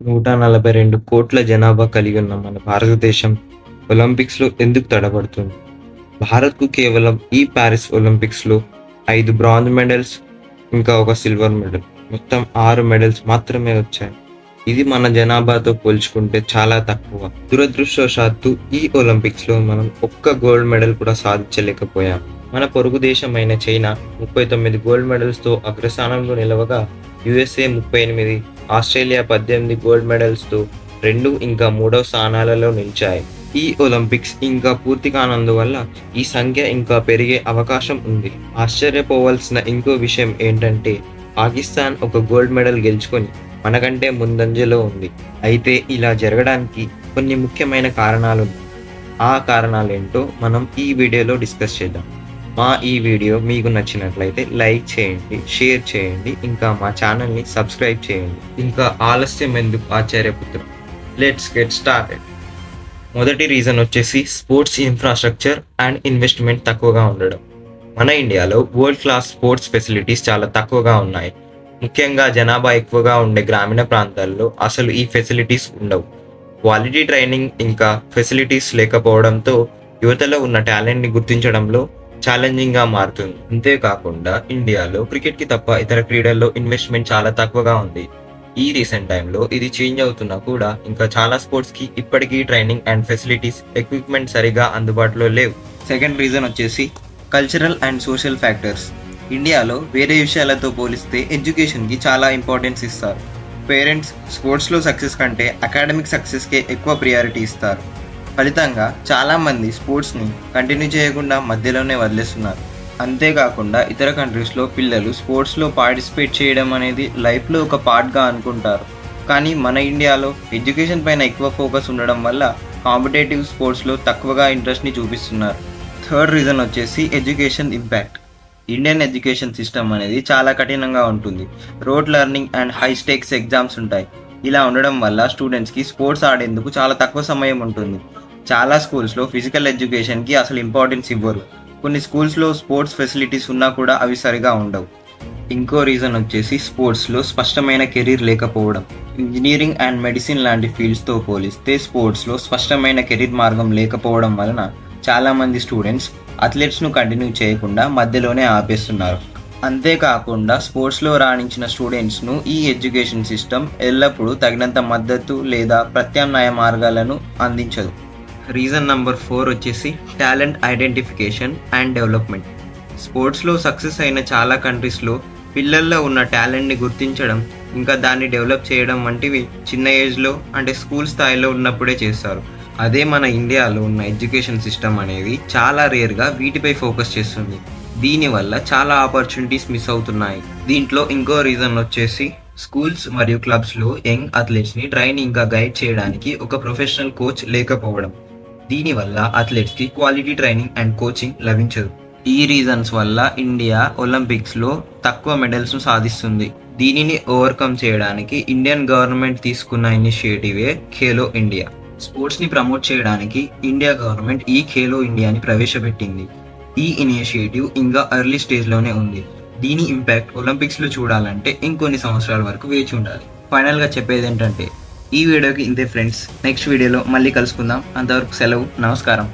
142 కోట్ల జనాభా కలిగి ఉన్న మన భారతదేశం ఒలింపిక్స్‌లో ఎందుకు తడబడుతుంది? భారత్‌కు కేవలం ఈ పారిస్ ఒలింపిక్స్‌లో 5 బ్రాంజ్ మెడల్స్, ఇంకా ఒక సిల్వర్ మెడల్. మొత్తం 6 మెడల్స్ మాత్రమే వచ్చాయి. ఇది మన జనాభాతో పోల్చుకుంటే చాలా తక్కువ. దురదృష్టవశాత్తు ఈ ఒలింపిక్స్‌లో మనం ఒక్క గోల్డ్ మెడల్ కూడా సాధించలేకపోయాం. మన పొరుగు దేశమైన చైనా 39 గోల్డ్ మెడల్స్‌తో అగ్రస్థానంలో నిలవగా, యూఎస్ఏ 38, ఆస్ట్రేలియా 18 గోల్డ్ మెడల్స్‌తో 2 ఇంకా 3వ స్థానాలలో నిలిచాయి. ఈ ఒలింపిక్స్ ఇంకా పూర్తి కానందువల్ల ఈ సంఖ్య ఇంకా పెరిగే అవకాశం ఉంది. ఆశ్చర్యపోవాల్సిన ఇంకో విషయం ఏంటంటే, పాకిస్తాన్ ఒక గోల్డ్ మెడల్ గెలుచుకొని మనకంటే ముందంజలో ఉంది. అయితే ఇలా జరగడానికి కొన్ని ముఖ్యమైన కారణాలున్నాయి. ఆ కారణాలేంటో మనం ఈ వీడియోలో డిస్కస్ చేద్దాం. మా ఈ వీడియో మీకు నచ్చినట్లయితే లైక్ చేయండి, షేర్ చేయండి, ఇంకా మా ఛానల్ని సబ్స్క్రైబ్ చేయండి. ఇంకా ఆలస్యం ఎందుకు ఆశ్చర్యపుత్రం, లెట్స్ గెట్ స్టార్టెడ్. మొదటి రీజన్ వచ్చేసి స్పోర్ట్స్ ఇన్ఫ్రాస్ట్రక్చర్ అండ్ ఇన్వెస్ట్మెంట్ తక్కువగా ఉండడం. మన ఇండియాలో వరల్డ్ క్లాస్ స్పోర్ట్స్ ఫెసిలిటీస్ చాలా తక్కువగా ఉన్నాయి. ముఖ్యంగా జనాభా ఎక్కువగా ఉండే గ్రామీణ ప్రాంతాల్లో అసలు ఈ ఫెసిలిటీస్ ఉండవు. క్వాలిటీ ట్రైనింగ్ ఇంకా ఫెసిలిటీస్ లేకపోవడంతో యువతలో ఉన్న టాలెంట్ని గుర్తించడంలో ఛాలెంజింగ్గా మారుతుంది. అంతేకాకుండా ఇండియాలో క్రికెట్కి తప్ప ఇతర క్రీడల్లో ఇన్వెస్ట్మెంట్ చాలా తక్కువగా ఉంది. ఈ రీసెంట్ టైంలో ఇది చేంజ్ అవుతున్నా కూడా ఇంకా చాలా స్పోర్ట్స్కి ఇప్పటికీ ట్రైనింగ్ అండ్ ఫెసిలిటీస్, ఎక్విప్మెంట్ సరిగా అందుబాటులో లేవు. సెకండ్ రీజన్ వచ్చేసి కల్చరల్ అండ్ సోషల్ ఫ్యాక్టర్స్. ఇండియాలో వేరే విషయాలతో పోలిస్తే ఎడ్యుకేషన్కి చాలా ఇంపార్టెన్స్ ఇస్తారు. పేరెంట్స్ స్పోర్ట్స్లో సక్సెస్ కంటే అకాడమిక్ సక్సెస్కే ఎక్కువ ప్రియారిటీ ఇస్తారు. ఫలితంగా చాలామంది స్పోర్ట్స్ని కంటిన్యూ చేయకుండా మధ్యలోనే వదిలేస్తున్నారు. అంతేకాకుండా ఇతర కంట్రీస్లో పిల్లలు స్పోర్ట్స్లో పార్టిసిపేట్ చేయడం అనేది లైఫ్లో ఒక పార్ట్గా అనుకుంటారు. కానీ మన ఇండియాలో ఎడ్యుకేషన్ పైన ఎక్కువ ఫోకస్ ఉండడం వల్ల కాంపిటేటివ్ స్పోర్ట్స్లో తక్కువగా ఇంట్రెస్ట్ని చూపిస్తున్నారు. థర్డ్ రీజన్ వచ్చేసి education impact. Indian education system అనేది చాలా కఠినంగా ఉంటుంది. Rote learning and high స్టేక్స్ exams ఉంటాయి. ఇలా ఉండడం వల్ల స్టూడెంట్స్కి స్పోర్ట్స్ ఆడేందుకు చాలా తక్కువ సమయం ఉంటుంది. చాలా స్కూల్స్లో ఫిజికల్ ఎడ్యుకేషన్కి అసలు ఇంపార్టెన్స్ ఇవ్వరు. కొన్ని స్కూల్స్లో స్పోర్ట్స్ ఫెసిలిటీస్ ఉన్నా కూడా అవి సరిగా ఉండవు. ఇంకో రీజన్ వచ్చేసి స్పోర్ట్స్లో స్పష్టమైన కెరీర్ లేకపోవడం. ఇంజనీరింగ్ అండ్ మెడిసిన్ లాంటి ఫీల్డ్స్తో పోలిస్తే స్పోర్ట్స్లో స్పష్టమైన కెరీర్ మార్గం లేకపోవడం వలన చాలామంది స్టూడెంట్స్ అథ్లెట్స్ను కంటిన్యూ చేయకుండా మధ్యలోనే ఆపేస్తున్నారు. అంతేకాకుండా స్పోర్ట్స్లో రాణించిన స్టూడెంట్స్ను ఈ ఎడ్యుకేషన్ సిస్టమ్ ఎల్లప్పుడూ తగినంత మద్దతు లేదా ప్రత్యామ్నాయ మార్గాలను అందించదు. రీజన్ నెంబర్ 4 వచ్చేసి టాలెంట్ ఐడెంటిఫికేషన్ అండ్ డెవలప్మెంట్. స్పోర్ట్స్లో సక్సెస్ అయిన చాలా కంట్రీస్లో పిల్లల్లో ఉన్న టాలెంట్ని గుర్తించడం, ఇంకా దాన్ని డెవలప్ చేయడం వంటివి చిన్న ఏజ్లో, అంటే స్కూల్ స్థాయిలో ఉన్నప్పుడే చేస్తారు. అదే మన ఇండియాలో ఉన్న ఎడ్యుకేషన్ సిస్టమ్ అనేది చాలా రేర్గా వీటిపై ఫోకస్ చేస్తుంది. దీనివల్ల చాలా ఆపర్చునిటీస్ మిస్ అవుతున్నాయి. దీంట్లో ఇంకో రీజన్ వచ్చేసి స్కూల్స్ మరియు క్లబ్స్లో యంగ్ అథ్లెట్స్ని ట్రైన్ ఇంకా గైడ్ చేయడానికి ఒక ప్రొఫెషనల్ కోచ్ లేకపోవడం. దీనివల్ల అథ్లెట్స్కి క్వాలిటీ ట్రైనింగ్ అండ్ కోచింగ్ లభించదు. ఈ రీజన్స్ వల్ల ఇండియా ఒలింపిక్స్లో తక్కువ మెడల్స్ను సాధిస్తుంది. దీనిని ఓవర్కమ్ చేయడానికి ఇండియన్ గవర్నమెంట్ తీసుకున్న ఇనిషియేటివే ఖేలో ఇండియా. స్పోర్ట్స్ని ప్రమోట్ చేయడానికి ఇండియా గవర్నమెంట్ ఈ ఖేలో ఇండియాని ప్రవేశపెట్టింది. ఈ ఇనిషియేటివ్ ఇంకా ఎర్లీ స్టేజ్లోనే ఉంది. దీని ఇంపాక్ట్ ఒలింపిక్స్లో చూడాలంటే ఇంకొన్ని సంవత్సరాల వరకు వేచి ఉండాలి. ఫైనల్గా చెప్పేది ఏంటంటే, ఈ వీడియోకి ఇంతే ఫ్రెండ్స్. నెక్స్ట్ వీడియోలో మళ్ళీ కలుసుకుందాం. అంతవరకు సెలవు, నమస్కారం.